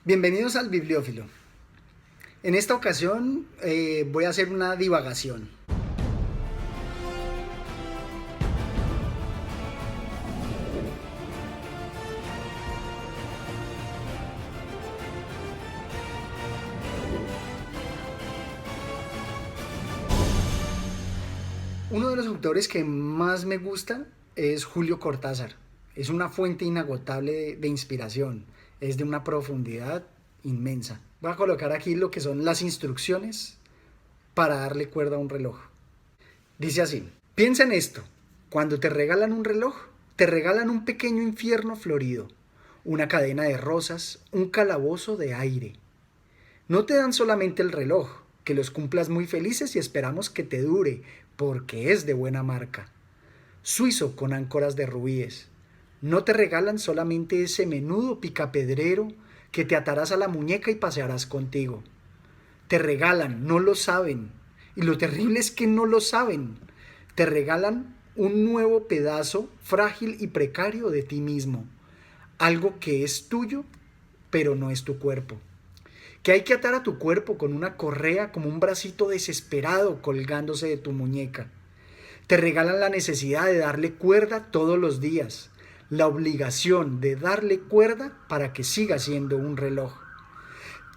Bienvenidos al Bibliófilo. En esta ocasión voy a hacer una divagación. Uno de los autores que más me gusta es Julio Cortázar. Es una fuente inagotable de inspiración. Es de una profundidad inmensa. Voy a colocar aquí lo que son las instrucciones para darle cuerda a un reloj. Dice así: piensa en esto. Cuando te regalan un reloj, te regalan un pequeño infierno florido, una cadena de rosas, un calabozo de aire. No te dan solamente el reloj, que los cumplas muy felices y esperamos que te dure, porque es de buena marca. Suizo con áncoras de rubíes. No te regalan solamente ese menudo picapedrero que te atarás a la muñeca y pasearás contigo. Te regalan, no lo saben. Y lo terrible es que no lo saben. Te regalan un nuevo pedazo frágil y precario de ti mismo. Algo que es tuyo, pero no es tu cuerpo. Que hay que atar a tu cuerpo con una correa como un bracito desesperado colgándose de tu muñeca. Te regalan la necesidad de darle cuerda todos los días, la obligación de darle cuerda para que siga siendo un reloj.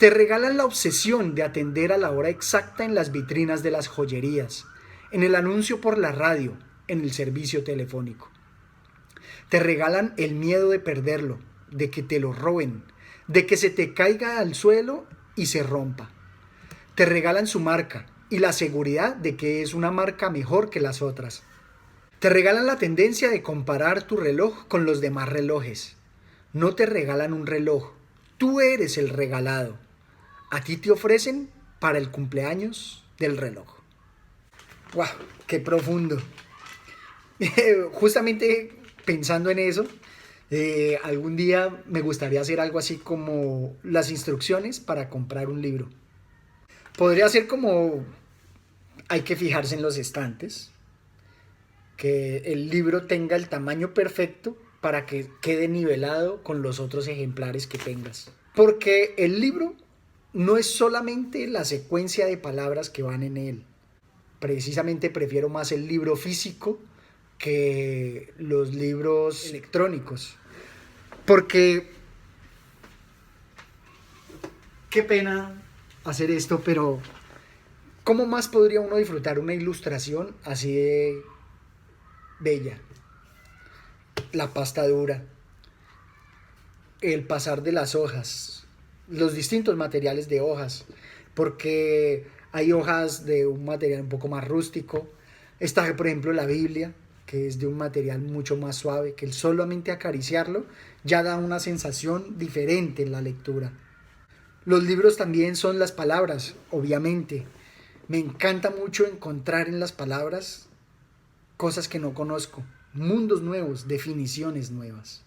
Te regalan la obsesión de atender a la hora exacta en las vitrinas de las joyerías, en el anuncio por la radio, en el servicio telefónico. Te regalan el miedo de perderlo, de que te lo roben, de que se te caiga al suelo y se rompa. Te regalan su marca y la seguridad de que es una marca mejor que las otras. Te regalan la tendencia de comparar tu reloj con los demás relojes. No te regalan un reloj, tú eres el regalado. A ti te ofrecen para el cumpleaños del reloj. ¡Wow! ¡Qué profundo! Justamente pensando en eso, algún día me gustaría hacer algo así como las instrucciones para comprar un libro. Podría ser como: hay que fijarse en los estantes, que el libro tenga el tamaño perfecto para que quede nivelado con los otros ejemplares que tengas. Porque el libro no es solamente la secuencia de palabras que van en él. Precisamente prefiero más el libro físico que los libros electrónicos. Porque qué pena hacer esto, pero ¿cómo más podría uno disfrutar una ilustración así de bella? La pasta dura, el pasar de las hojas, los distintos materiales de hojas, porque hay hojas de un material un poco más rústico. Está, por ejemplo, la Biblia, que es de un material mucho más suave, que solamente acariciarlo ya da una sensación diferente en la lectura. Los libros también son las palabras, obviamente. Me encanta mucho encontrar en las palabras cosas que no conozco, mundos nuevos, definiciones nuevas.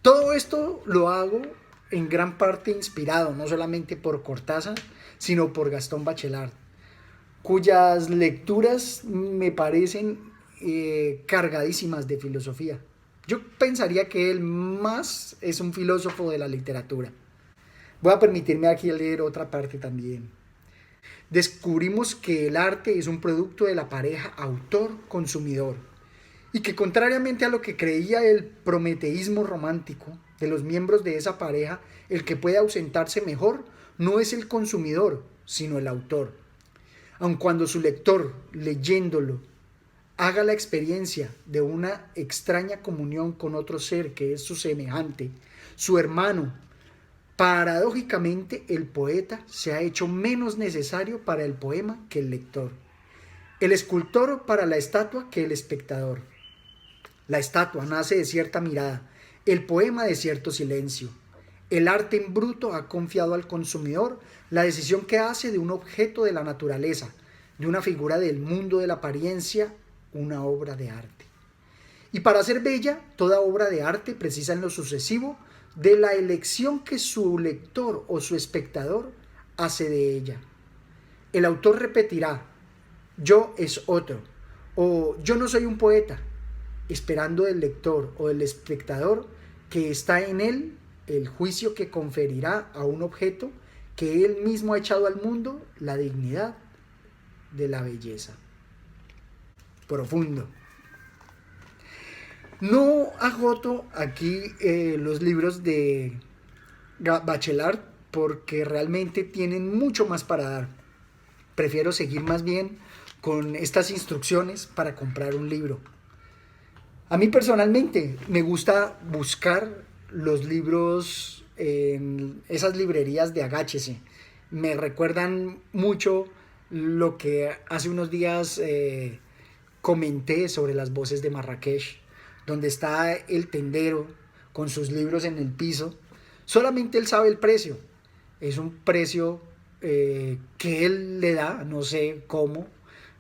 Todo esto lo hago en gran parte inspirado no solamente por Cortázar, sino por Gastón Bachelard, cuyas lecturas me parecen cargadísimas de filosofía. Yo pensaría que él más es un filósofo de la literatura. Voy a permitirme aquí leer otra parte también. Descubrimos que el arte es un producto de la pareja autor-consumidor y que, contrariamente a lo que creía el prometeísmo romántico de los miembros de esa pareja, el que puede ausentarse mejor no es el consumidor, sino el autor. Aun cuando su lector, leyéndolo, haga la experiencia de una extraña comunión con otro ser que es su semejante, su hermano, paradójicamente el poeta se ha hecho menos necesario para el poema que el lector, el escultor para la estatua que el espectador. La estatua nace de cierta mirada, el poema de cierto silencio. El arte en bruto ha confiado al consumidor la decisión que hace de un objeto de la naturaleza, de una figura del mundo de la apariencia, una obra de arte. Y para ser bella, toda obra de arte precisa en lo sucesivo de la elección que su lector o su espectador hace de ella. El autor repetirá: yo es otro, o yo no soy un poeta, esperando del lector o del espectador que está en él el juicio que conferirá a un objeto que él mismo ha echado al mundo la dignidad de la belleza. Profundo. No agoto aquí los libros de Bachelard porque realmente tienen mucho más para dar. Prefiero seguir más bien con estas instrucciones para comprar un libro. A mí personalmente me gusta buscar los libros en esas librerías de Agáchese. Me recuerdan mucho lo que hace unos días comenté sobre las voces de Marrakech, donde está el tendero con sus libros en el piso. Solamente él sabe el precio. Es un precio que él le da, no sé cómo.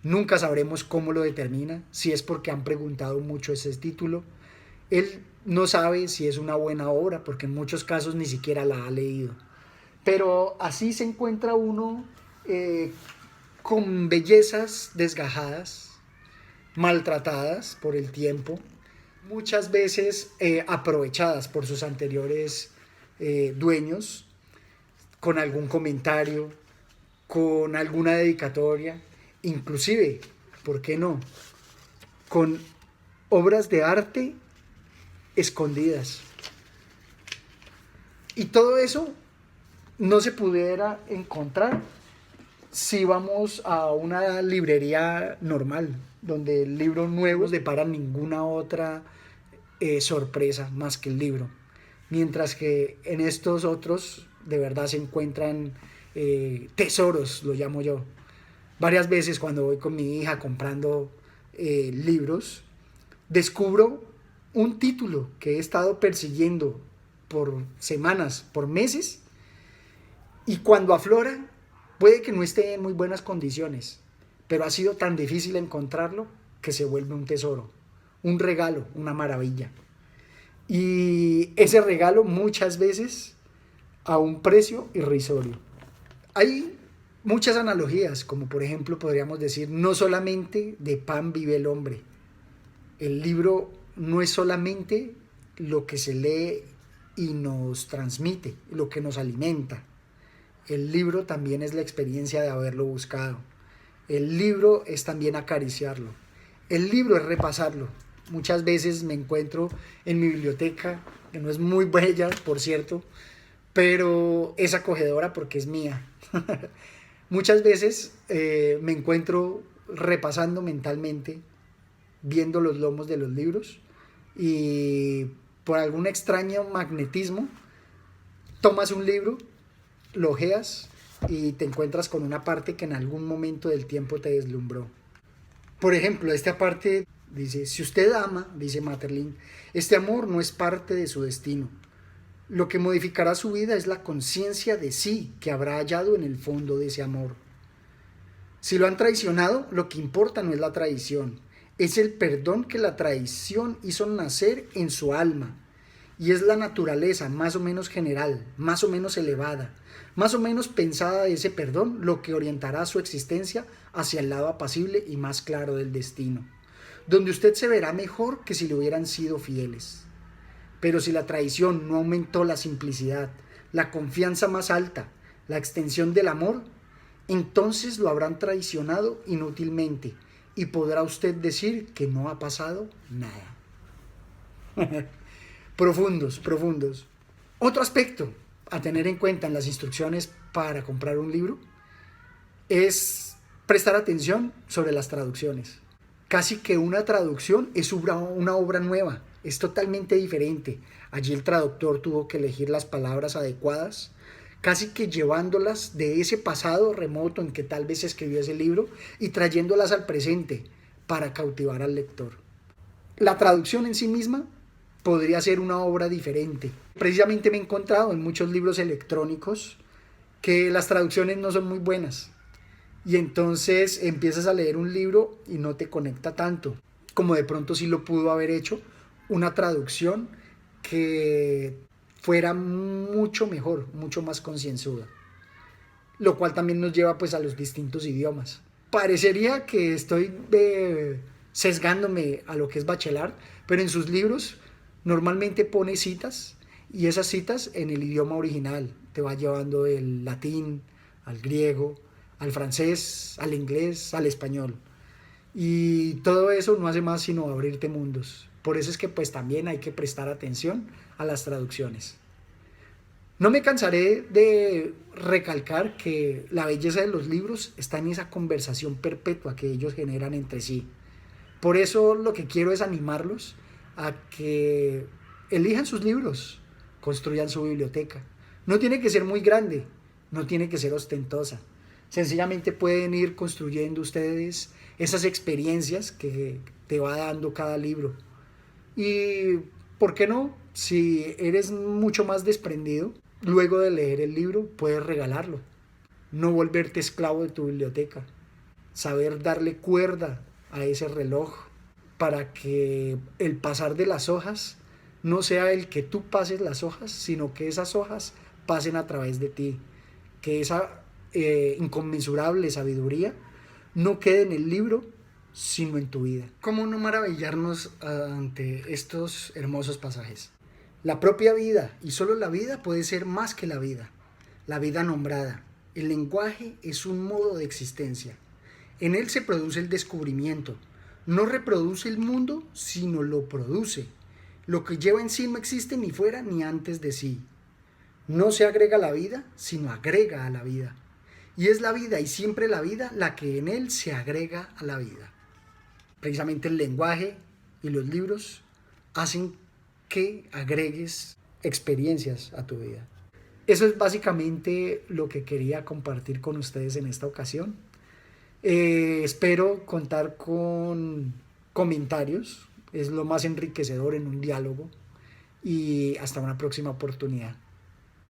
Nunca sabremos cómo lo determina, si es porque han preguntado mucho ese título. Él no sabe si es una buena obra, porque en muchos casos ni siquiera la ha leído. Pero así se encuentra uno con bellezas desgajadas, maltratadas por el tiempo, muchas veces aprovechadas por sus anteriores dueños, con algún comentario, con alguna dedicatoria, inclusive, ¿por qué no?, con obras de arte escondidas. Y todo eso no se pudiera encontrar si vamos a una librería normal, donde el libro nuevo no depara ninguna otra sorpresa más que el libro. Mientras que en estos otros de verdad se encuentran tesoros, lo llamo yo. Varias veces cuando voy con mi hija comprando libros, descubro un título que he estado persiguiendo por semanas, por meses, y cuando aflora, puede que no esté en muy buenas condiciones, pero ha sido tan difícil encontrarlo que se vuelve un tesoro, un regalo, una maravilla. Y ese regalo muchas veces a un precio irrisorio. Hay muchas analogías, como por ejemplo podríamos decir, no solamente de pan vive el hombre. El libro no es solamente lo que se lee y nos transmite, lo que nos alimenta. El libro también es la experiencia de haberlo buscado. El libro es también acariciarlo. El libro es repasarlo. Muchas veces me encuentro en mi biblioteca, que no es muy bella, por cierto, pero es acogedora porque es mía. Muchas veces me encuentro repasando mentalmente, viendo los lomos de los libros y por algún extraño magnetismo tomas un libro, lo ojeas y te encuentras con una parte que en algún momento del tiempo te deslumbró. Por ejemplo, esta parte dice: si usted ama, dice Maeterlinck, este amor no es parte de su destino. Lo que modificará su vida es la conciencia de sí que habrá hallado en el fondo de ese amor. Si lo han traicionado, lo que importa no es la traición, es el perdón que la traición hizo nacer en su alma. Y es la naturaleza más o menos general, más o menos elevada, más o menos pensada de ese perdón lo que orientará su existencia hacia el lado apacible y más claro del destino, donde usted se verá mejor que si le hubieran sido fieles. Pero si la traición no aumentó la simplicidad, la confianza más alta, la extensión del amor, entonces lo habrán traicionado inútilmente y podrá usted decir que no ha pasado nada. Profundos, profundos. Otro aspecto a tener en cuenta en las instrucciones para comprar un libro es prestar atención sobre las traducciones. Casi que una traducción es una obra nueva, es totalmente diferente. Allí el traductor tuvo que elegir las palabras adecuadas, casi que llevándolas de ese pasado remoto en que tal vez escribió ese libro y trayéndolas al presente para cautivar al lector. La traducción en sí misma podría ser una obra diferente. Precisamente me he encontrado en muchos libros electrónicos que las traducciones no son muy buenas. Y entonces empiezas a leer un libro y no te conecta tanto, como de pronto sí lo pudo haber hecho una traducción que fuera mucho mejor, mucho más concienzuda. Lo cual también nos lleva pues a los distintos idiomas. Parecería que estoy sesgándome a lo que es Bachelard, pero en sus libros normalmente pone citas Y esas citas en el idioma original te va llevando del latín al griego, al francés, al inglés, al español. Y todo eso no hace más sino abrirte mundos. Por eso es que pues también hay que prestar atención a las traducciones. No me cansaré de recalcar que la belleza de los libros está en esa conversación perpetua que ellos generan entre sí. Por eso lo que quiero es animarlos a que elijan sus libros, construyan su biblioteca. No tiene que ser muy grande, no tiene que ser ostentosa. Sencillamente pueden ir construyendo ustedes esas experiencias que te va dando cada libro. Y, ¿por qué no? Si eres mucho más desprendido, luego de leer el libro, puedes regalarlo. No volverte esclavo de tu biblioteca. Saber darle cuerda a ese reloj para que el pasar de las hojas no sea el que tú pases las hojas, sino que esas hojas pasen a través de ti. Que esa inconmensurable sabiduría no quede en el libro, sino en tu vida. ¿Cómo no maravillarnos ante estos hermosos pasajes? La propia vida, y solo la vida, puede ser más que la vida nombrada. El lenguaje es un modo de existencia. En él se produce el descubrimiento. No reproduce el mundo, sino lo produce. Lo que lleva en sí no existe ni fuera ni antes de sí. No se agrega a la vida, sino agrega a la vida. Y es la vida y siempre la vida la que en él se agrega a la vida. Precisamente el lenguaje y los libros hacen que agregues experiencias a tu vida. Eso es básicamente lo que quería compartir con ustedes en esta ocasión. Espero contar con comentarios, es lo más enriquecedor en un diálogo, y hasta una próxima oportunidad.